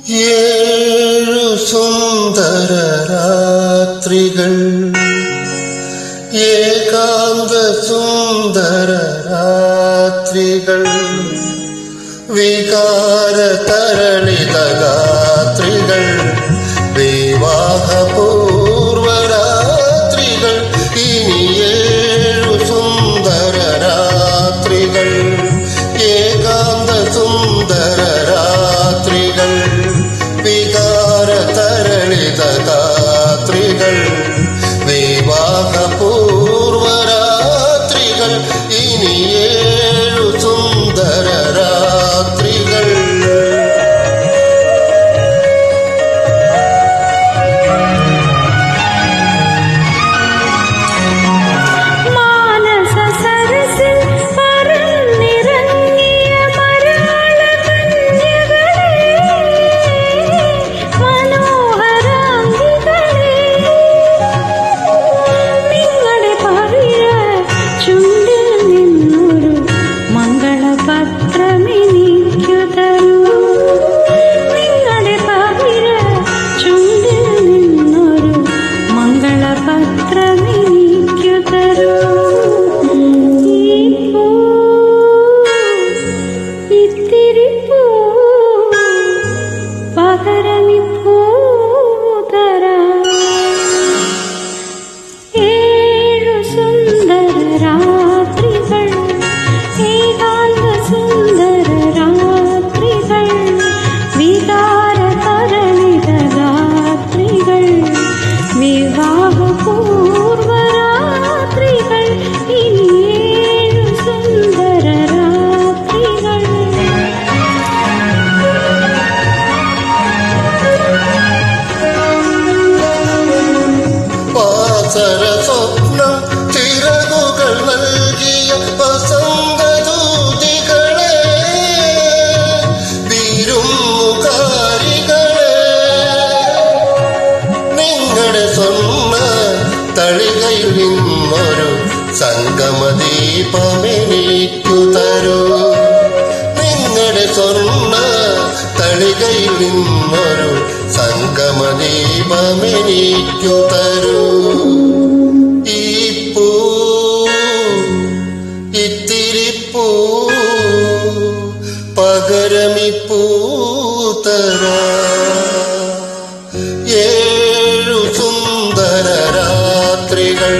ഏഴു സുന്ദര രാത്രികൾ, ഏകാന്ത സുന്ദര രാത്രികൾ, വികാര തരളിത ഗാത്രികൾ, വിവാഹപൂർവ രാത്രികൾ. ഇനി ഏഴു സുന്ദര രാത്രികൾ, ഏകാന്ത സുന്ദര രാത്രികൾ, വികാര തരളിത ഗാത്രികൾ, വിവാഹപൂർവ രാത്രികൾ. ഇനി ഏഴു സുന്ദര രാത്രികൾ. സ്വപ്നം ചിറകുകൾ നൽകിയ വസന്തദൂതികളെ, വീരുമുകാരികളെ, നിങ്ങളുടെ സ്വർണ്ണ തളികയിൽ നിന്നൊരു സംഗമദീപമെനിക്കു തരൂ. നിങ്ങളുടെ സ്വർണ്ണ തളികയിൽ നിന്നൊരു സംഗമദീപമെനിക്കു തരൂ. ഇത്തിരിപ്പൂ പകരമിപ്പൂതരാ. ഏഴു സുന്ദര രാത്രികൾ.